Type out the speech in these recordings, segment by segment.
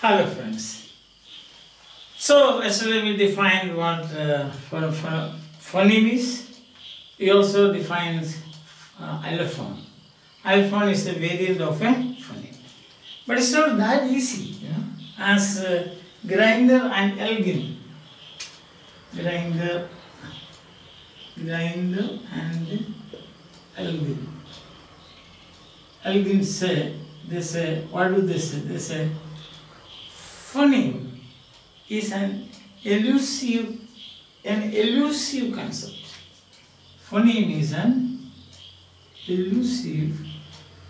Hello friends. So yesterday we defined what phoneme is. We also defined allophone. Allophone is a variant of a phoneme. But it's not that easy, as grinder and Elgin. Grinder and Elgin. Elgin say, what do they say? They say phoneme is an elusive concept. Phoneme is an elusive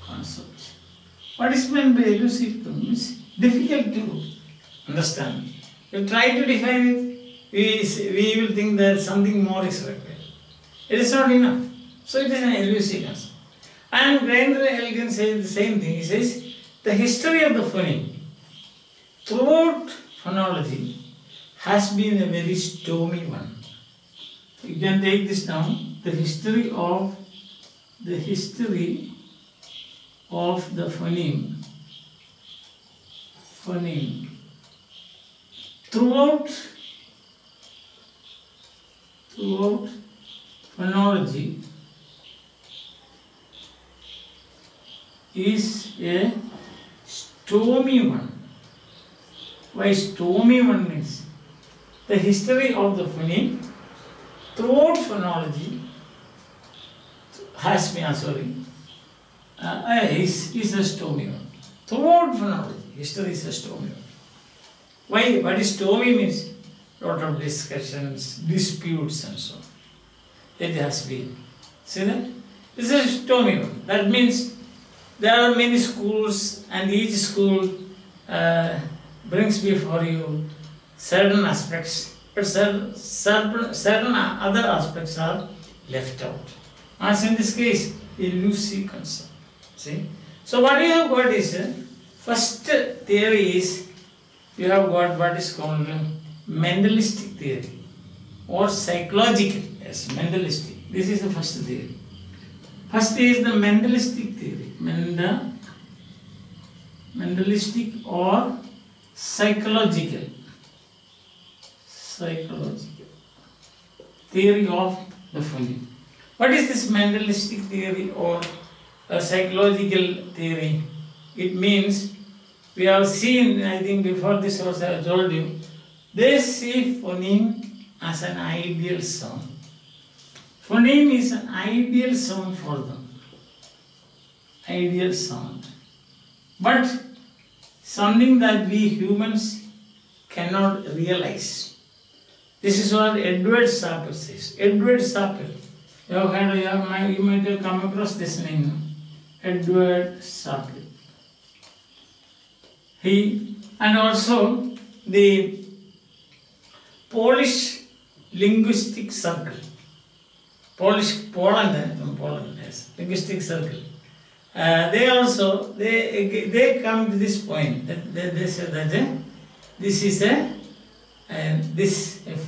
concept. What is meant by elusive means difficult to understand. We try to define it, we will think that something more is required. It is not enough. So it is an elusive concept. And Grinder Elgin says the same thing. He says the history of the phoneme throughout phonology has been a very stormy one. You can take this down. The history of the phoneme throughout phonology is a stormy one. Why stormy one means? The history of the phoneme throughout phonology has been, is a stormy one. Throughout phonology, history is a stormy one. Why? What is stormy means? Lot of discussions, disputes and so on. It has been. See that? This is a stormy one. That means there are many schools and each school brings before you certain aspects, but certain other aspects are left out. As in this case, elusive concept. See? So what you have got is, first theory is, you have got what is called Mendelistic theory or psychological. Yes, Mendelistic. This is the first theory. First is the Mendelistic theory. Mendelistic or psychological theory of the phoneme. What is this Mendelistic theory or psychological theory? It means, we have seen, I think before this also I told you, they see phoneme as an ideal sound. Phoneme is an ideal sound for them. Ideal sound. But something that we humans cannot realize. This is what Edward Sapir says. Edward Sapir. You might have come across this name. Edward Sapir. He, and also the Polish linguistic circle. Poland, yes, linguistic circle. They also they come to this point that they say that this is a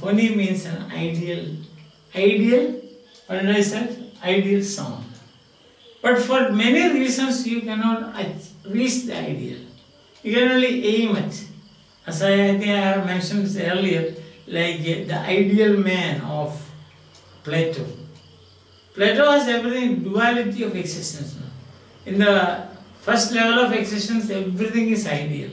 phoneme means an ideal. What did I say? Ideal sound. But for many reasons you cannot reach the ideal. You can only aim at. As I think I have mentioned earlier, like the ideal man of Plato. Plato has everything, duality of existence. In the first level of existence, everything is ideal.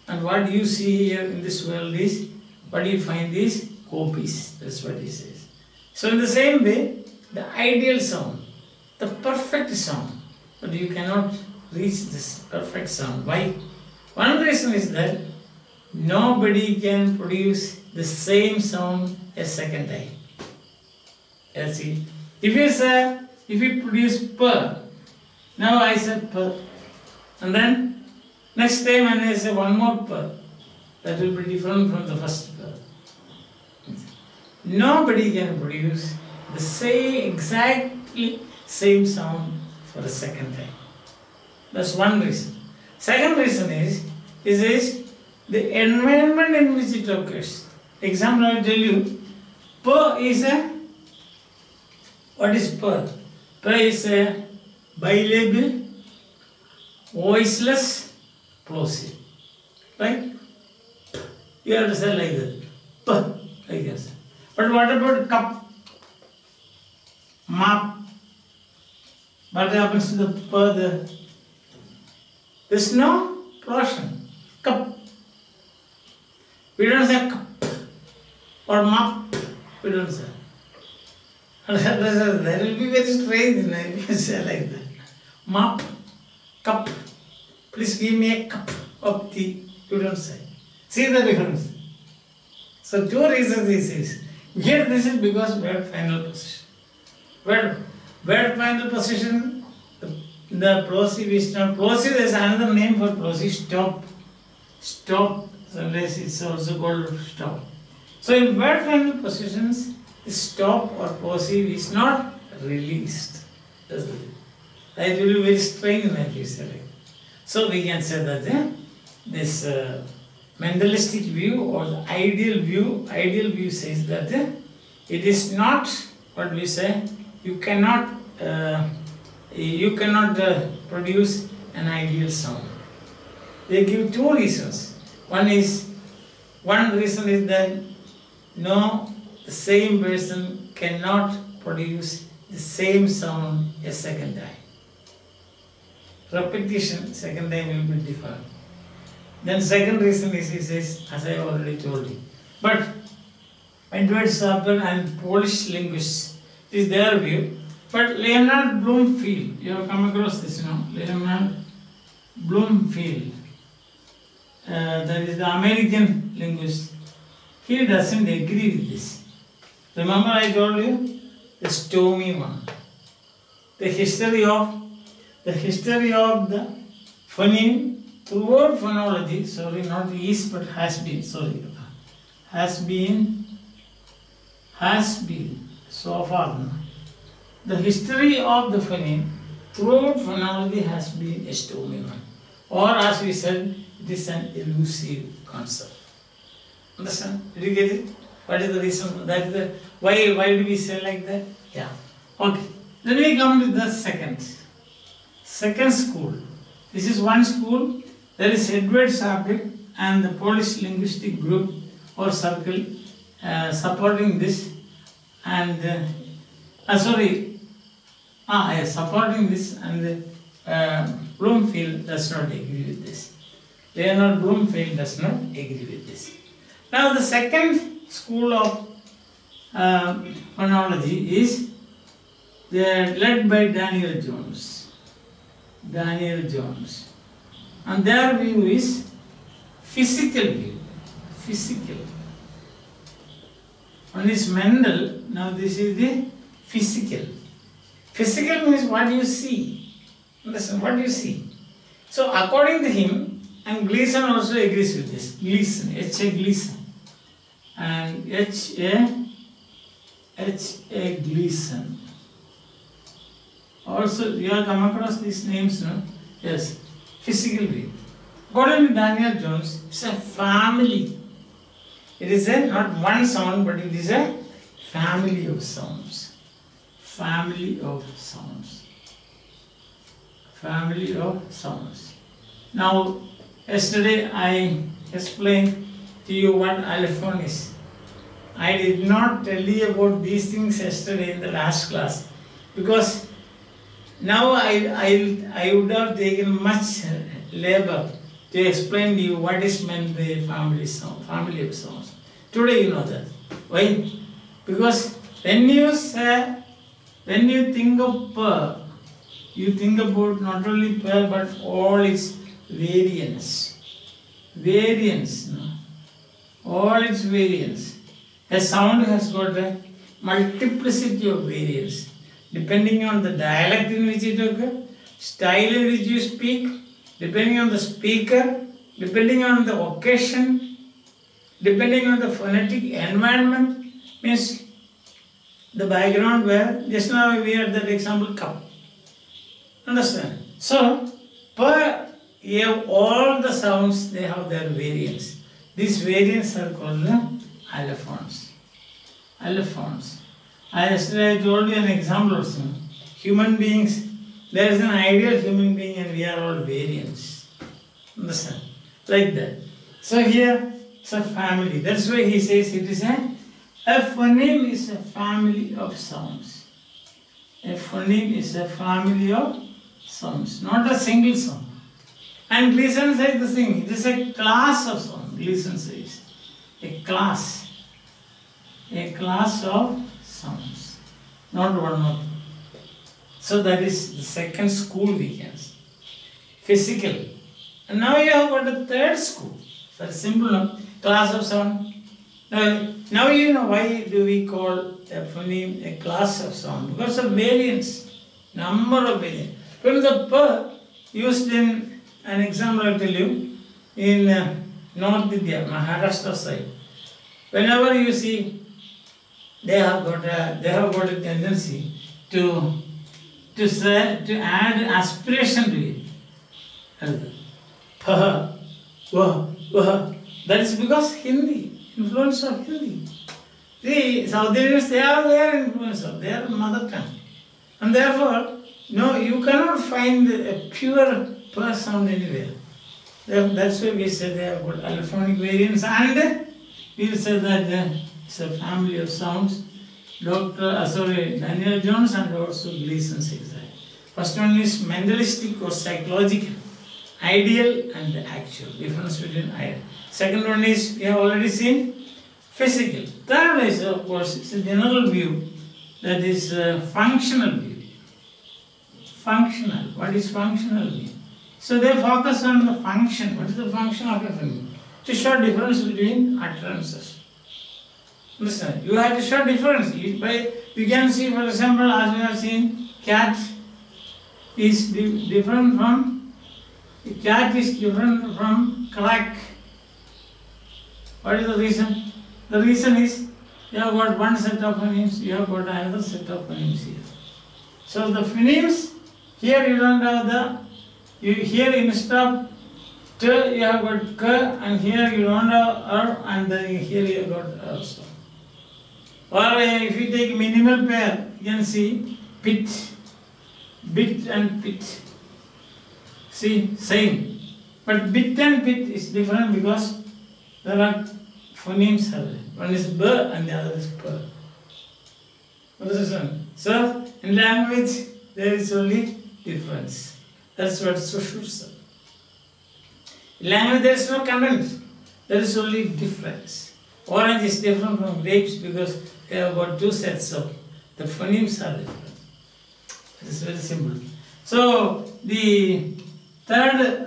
And what you see here in this world is, what you find is copies. That's what he says. So in the same way, the ideal sound, the perfect sound, but you cannot reach this perfect sound. Why? One reason is that nobody can produce the same sound a second time. Let's see. If you produce per, now I said per, and then next time when I say one more per, that will be different from the first per. Nobody can produce the exactly same sound for the second time. That's one reason. Second reason is the environment in which it occurs. Example, I will tell you, per is what is per? Per is a bilabial, voiceless plosive. Right? You have to say like that. P, like this. But what about cup? Map. What happens to the P there? There's no portion. Cup. We don't say cup or map. We don't say. That will be very strange if you say like that. Map, cup. Please give me a cup of tea. You don't say. See the difference. So two reasons this is. Here this is because word final position. Word final position, the plosive is not. Plosive is another name for plosive. Stop. Stop. Sometimes it's also called stop. So in word final positions, stop or plosive is not released. It will be very strange when you say it. So we can say that this mentalistic view or the ideal view says that it is not what we say. You cannot produce an ideal sound. They give two reasons. One reason is that no, the same person cannot produce the same sound a second time. Repetition second time will be different. Then second reason is, he says, as I already told you. But Edward Sapir and Polish linguists, it is their view. But Leonard Bloomfield, you have come across this, Leonard Bloomfield, that is the American linguist, he doesn't agree with this. Remember I told you the stormy one. The history of the phoneme throughout phonology, sorry, not is but has been, so far. The history of the phoneme throughout phonology has been a stormy one. Or as we said, it is an elusive concept. Understand? Did you get it? What is the reason? That is the why do we say like that? Yeah. Okay. Then we come to the second school. This is one school. There is Edward Sapir and the Polish linguistic group or circle supporting this, and supporting this, and Bloomfield does not agree with this. Leonard Bloomfield does not agree with this. Now the second school of phonology is led by Daniel Jones. And their view is physical view. Physical. One is Mendel, now this is the physical. Physical means what you see. Understand? What you see. So according to him, and Gleason also agrees with this. Gleason, H.A. Gleason. And H.A. Gleason. Also, you have come across these names, no? Yes. Physical view. According to Daniel Jones, it's a family. It is not one sound, but it is a family of sounds. Family of sounds. Family of sounds. Now, yesterday I explained to you what allophone is. I did not tell you about these things yesterday in the last class because now I would have taken much labor to explain to you what is meant by family of sounds. Today you know that. Why? Because when you think of per, you think about not only per but all its variants. All its variants. A sound has got a multiplicity of variants. Depending on the dialect in which it occurs, style in which you speak, depending on the speaker, depending on the occasion, depending on the phonetic environment, means the background where, just now we had that example, cup. Understand? So, per all the sounds, they have their variants. These variants are called allophones. Allophones. Yesterday I told you an example also. Human beings, there is an ideal human being and we are all variants. Understand? Like that. So here, It's a family. That's why he says it is a phoneme is a family of sounds. A phoneme is a family of sounds, not a single sound. And Gleason says the thing, it is a class of sound. Gleason says a class of sounds, not one or two. So that is the second school we can see. Physical. And now you have got a third school. That's simple, no? Class of sound. Now you know why do we call a phoneme a class of sound? Because of variance, number of variants. From the P used in an example I tell you in North India, Maharashtra side. Whenever you see, they have got a tendency to add aspiration to it. That is because Hindi, influence of Hindi. The South Indians, they are their influence of their mother tongue. And therefore, no, you cannot find a pure P sound anywhere. That's why we say they have got allophonic variants, and we will say that it's a family of sounds. Daniel Jones and also Gleason says that. First one is mentalistic or psychological, ideal and actual. Difference between ideal. Second one is, we have already seen, physical. Third is, of course, it's a general view, that is functional view. Functional. What is functional view? So they focus on the function. What is the function of a phoneme? To show difference between utterances. Listen, you have to show difference. We can see, for example, as we have seen, cat is different from crack. What is the reason? The reason is you have got one set of phonemes, you have got another set of phonemes here. So the phonemes, here you don't have here instead of T you have got K, and here you don't have R, and then here you have got also. Or if you take minimal pair, you can see bit and pit. See, same. But bit and pit is different because there are phonemes. One is B and the other is P. What is this one? So, in language, there is only difference. That's what Sushru said. In language, there is no content. There is only difference. Orange is different from grapes because they have got two sets of the phonemes are different. It is very simple. So the third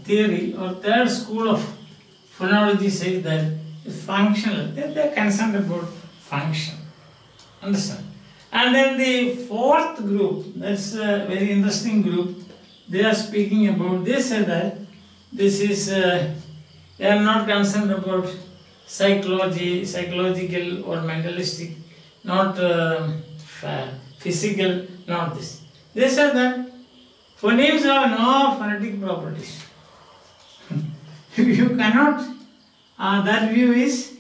theory or third school of phonology says that it's functional. They are concerned about function. Understand? And then the fourth group, that's a very interesting group. They are speaking about. They say that this is they are not concerned about psychological or mentalistic, not physical, not this. They said that phonemes have no phonetic properties. You cannot, that view is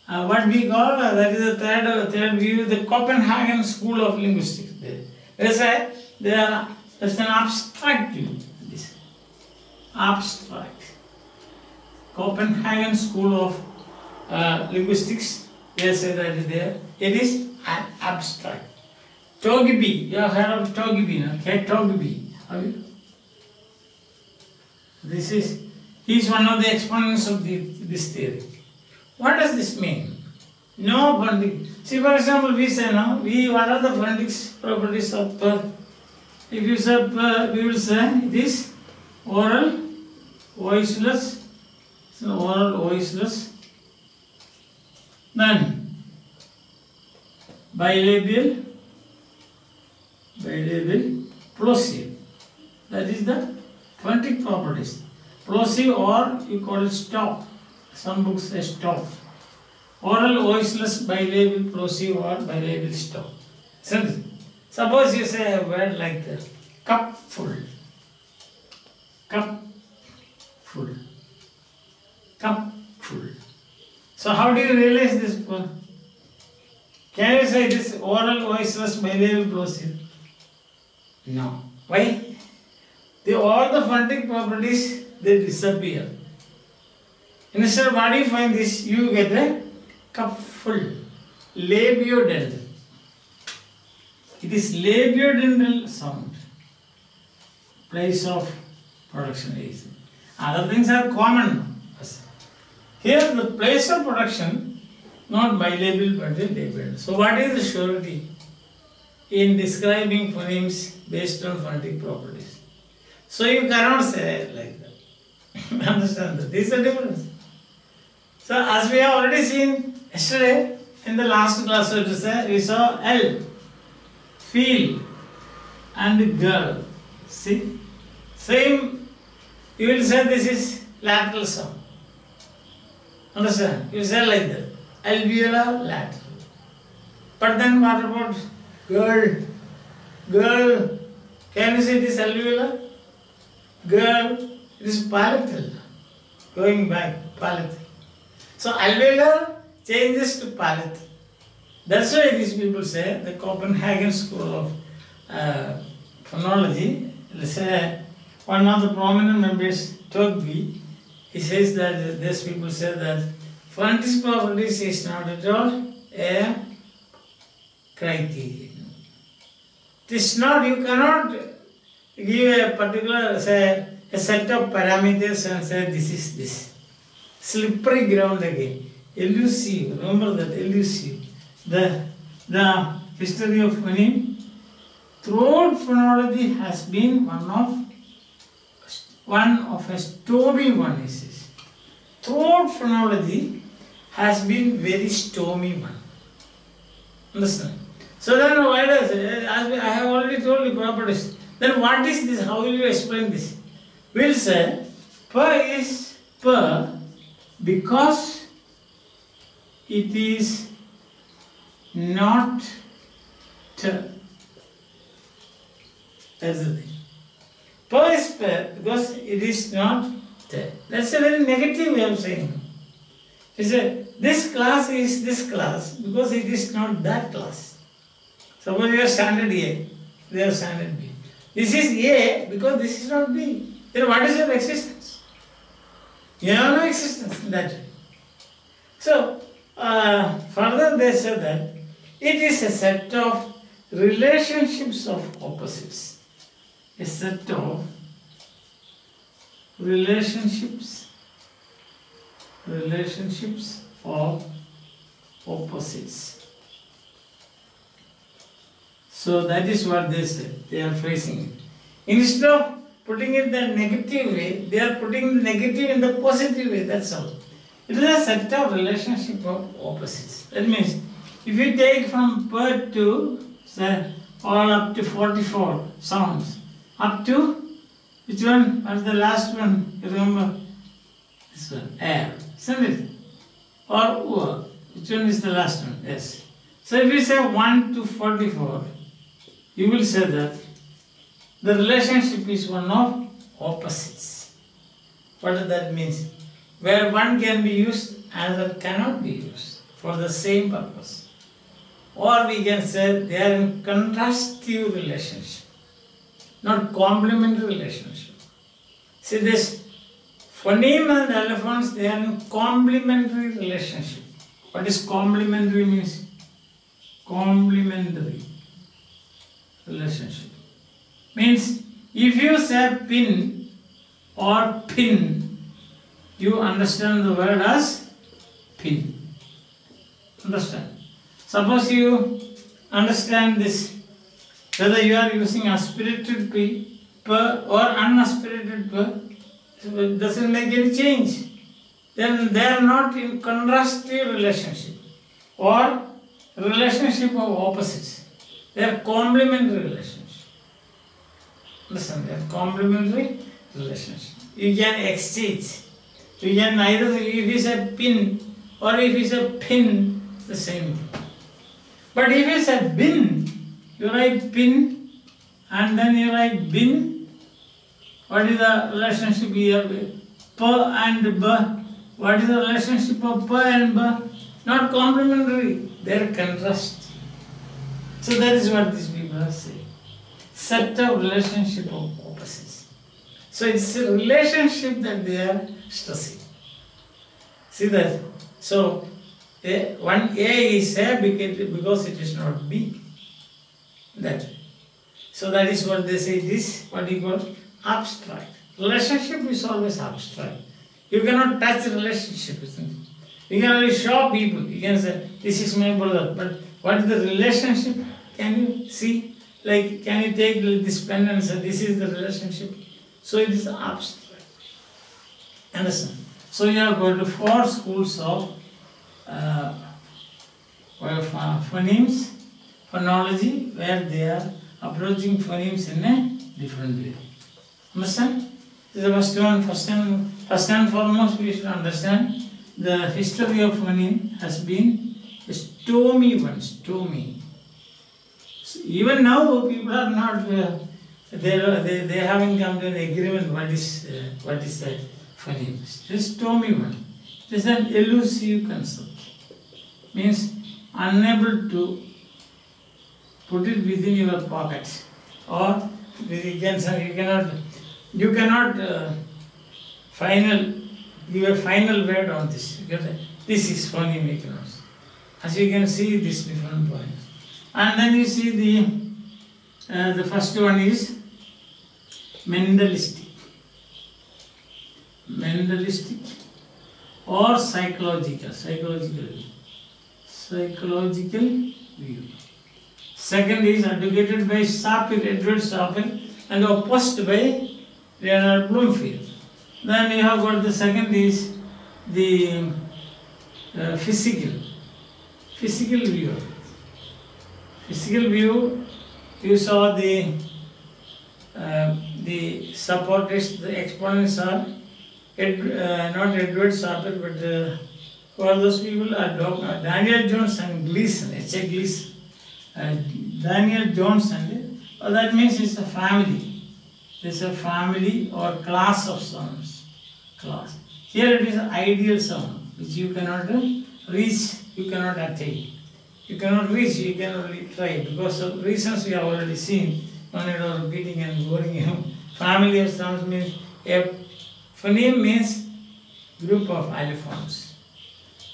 what we call, that is the third view, the Copenhagen school of linguistics. They say that's an abstract view. This abstract. Copenhagen school of linguistics, they say that is there. It is an abstract. Togibi, you have heard of Togibi, no? Togibi. Have you? He is one of the exponents of this theory. What does this mean? No phonetic. See, for example, we say, no, what are the phonetic properties of P? If you say P, we will say it is oral, voiceless, oral, voiceless, then bilabial, plosive. That is the phonetic properties. Plosive, or you call it stop. Some books say stop. Oral, voiceless, bilabial, plosive, or bilabial stop. Suppose you say a word like that, cupful, cupful, cupful. So how do you realize this one? Can you say this oral, voiceless, bilabial, plosive? No. Why? All the phonetic properties, they disappear. Instead, what do you find this? You get a cup full. Labiodental. It is labiodental sound. Place of production is. Other things are common. Here the place of production, not bilabial but labial. So what is the surety in describing phonemes based on phonetic properties? So you cannot say like that. Understand that? This is the difference. So as we have already seen yesterday in the last class, we saw L, feel, and girl. See? Same, you will say this is lateral sound. Understand? You say like that. Alveolar, lateral. But then what about girl? Girl, can you say this alveolar? Girl, it is palatal. Going back, palatal. So alveolar changes to palatal. That's why these people say the Copenhagen School of Phonology, let's say one of the prominent members, Togby, he says that these people say that phonetic properties is not at all a criterion. It is not, you cannot give a particular, say, a set of parameters and say this is this. Slippery ground again. Elusive, remember that, elusive. The history of phoneme throughout phonology has been one of a stormy one, he says. Throughout phonology has been very stormy one. Understand? So then why does it, as I have already told you properties, then what is this? How will you explain this? We'll say per is per because it is not t. That's the thing. Per is per because it is not t. That's a very negative way of saying. You say this class is this class because it is not that class. Suppose you have standard A, they have standard B. This is A because this is not B. Then what is your existence? You have no existence in that way. So, further they said that it is a set of relationships of opposites. A set of relationships of opposites. So that is what they said. They are phrasing it. Instead of putting it the negative way, they are putting the negative in the positive way. That's all. It is a set of relationship of opposites. That means if you take from per to say all up to 44 sounds, up to which one? What is the last one? You remember? This one, air, isn't it? Or U. Which one is the last one? Yes. So if you say 1 to 44, you will say that the relationship is one of opposites. What does that mean? Where one can be used, another cannot be used for the same purpose. Or we can say they are in contrastive relationship, not complementary relationship. See this phoneme and allophones, they are in complementary relationship. What is complementary means? Complementary relationship. Means if you say pin or pin, you understand the word as pin. Understand? Suppose you understand this, whether you are using aspirated P, per or unaspirated per, it doesn't make any change. Then they are not in contrastive relationship or relationship of opposites. They are complementary relationship. Understand? They are complementary relationship. You can exchange. You can either, if you say pin or if you say pin, the same thing. But if you say bin, you write pin and then you write bin. What is the relationship here? Per and ba. What is the relationship of per and ba? Not complementary, they are contrast. So that is what these people are saying. Set of relationship of opposites. So it's a relationship that they are stressing. See that? So, one A is A because it is not B. That. So that is what they say, this, what you call abstract. Relationship is always abstract. You cannot touch the relationship, isn't it? You can only show people. You can say, this is my brother. But what is the relationship? Can you see? Like, can you take this pen and say, this is the relationship? So it is abstract. Understand? So you have got 4 schools of phonemes, phonology, where they are approaching phonemes in a different way. Understand? This is the first one. First and foremost, we should understand the history of phoneme has been a stormy one. Stormy. So even now, people are not. They haven't come to an agreement. What is that phoneme? It's a stormy one. It is an elusive concept. Means unable to put it within your pocket, or you cannot give a final word on this. This is phoneme economics. As you can see, these different points. And then you see the first one is mentalistic or psychological view. Second is advocated by Edward Sapir and opposed by Leonard Bloomfield. Then you have got the second is the physical view. Physical view, you saw the supporters, the exponents are not Edward Sapir, but who are those people? Daniel Jones and Gleason, H.A. Gleason. Daniel Jones and that means it's a family. It's a family or class of sounds. Here it is an ideal sound which you cannot reach, you cannot attain. You cannot reach, you can only try, because of reasons we have already seen. No need of repeating and boring you. Family of sounds means a phoneme means group of allophones.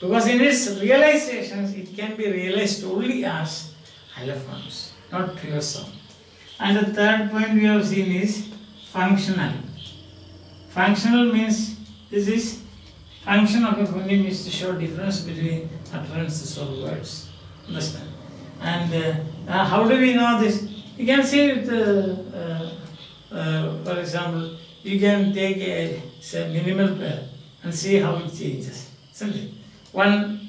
Because in its realizations, it can be realized only as allophones, not pure sound. And the third point we have seen is functional. Functional means this is function of a phoneme is to show difference between utterances or words. Understand? And how do we know this? You can see it, for example, you can take a minimal pair and see how it changes. Isn't it? When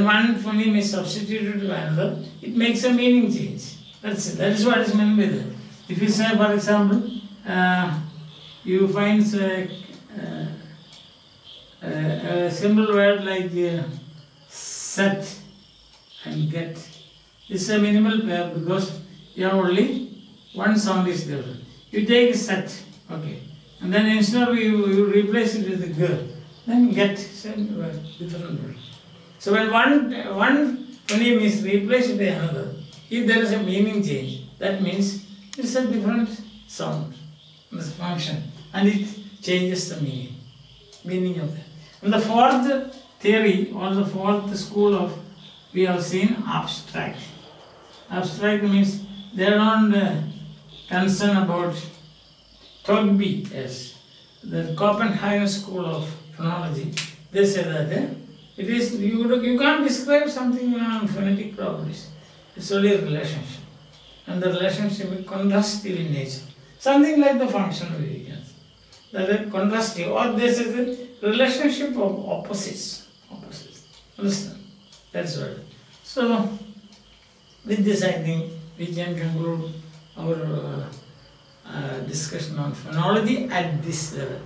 one phoneme is substituted by another, it makes a meaning change. That's it. That is what is meant by that. If you say, for example, you find a simple word like set and get. This is a minimal pair because you have only one sound is there. You take set, okay, and then instead of you replace it with a girl, then get, same word, different word. So when one phoneme is replaced by another, if there is a meaning change, that means it's a different sound, this function, and it changes the meaning of that. And the fourth theory or the fourth school of we have seen abstract. Abstract means they don't concern about Togby, yes, the Copenhagen school of phonology. They say that it is you can't describe something on phonetic properties. It's only a relationship, and the relationship is contrastive in nature. Something like the functional variance. That is contrastive, or this is the relationship of opposites. Understand? That's what. So, with this, I think we can conclude our discussion on phonology at this level.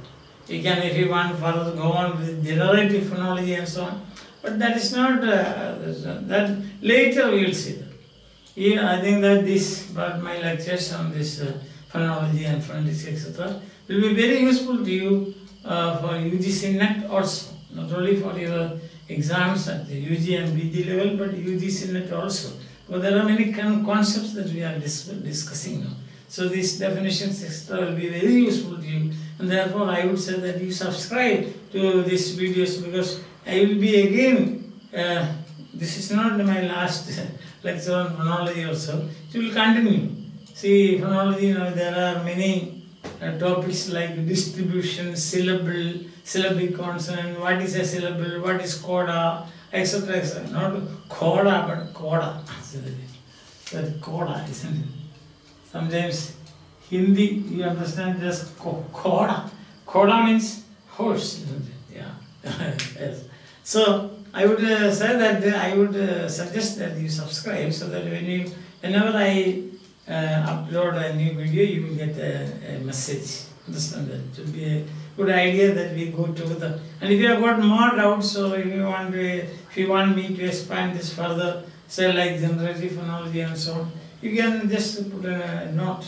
You can, if you want, further go on with generative phonology and so on, but that is not that. Later we will see that. Yeah, I think that this, but my lectures on this phonology and phonetics, etc., will be very useful to you for UGC NET also, not only for your exams at the UG and BG level, but UGC NET also. But there are many concepts that we are discussing now. So these definitions, etc., will be very useful to you, and therefore I would say that you subscribe to these videos, because I will be again, this is not my last lecture on phonology also, it will continue. See, phonology, there are many topics like distribution, syllabic consonant, what is a syllable, what is coda, etc. etc. Not coda, but coda. That coda, isn't it? Sometimes Hindi, you understand just coda. Coda means horse, isn't it? Yeah. Yes. So I would say that I would suggest that you subscribe so that whenever I upload a new video, you will get a message. Understand that? It will be a good idea that we go together. And if you have got more doubts, so if you want me to expand this further, say like generative phonology and so on, you can just put a note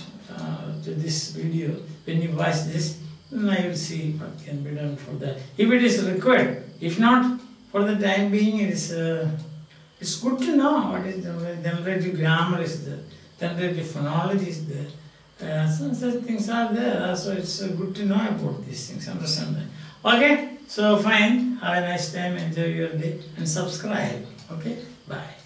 to this video. When you watch this, then I will see what can be done for that. If it is required, if not, for the time being, it's good to know what is the generative grammar is there, generative phonology is there. Some such things are there, so it's good to know about these things. Understand that? Okay, so fine. Have a nice time. Enjoy your day and subscribe. Okay, bye.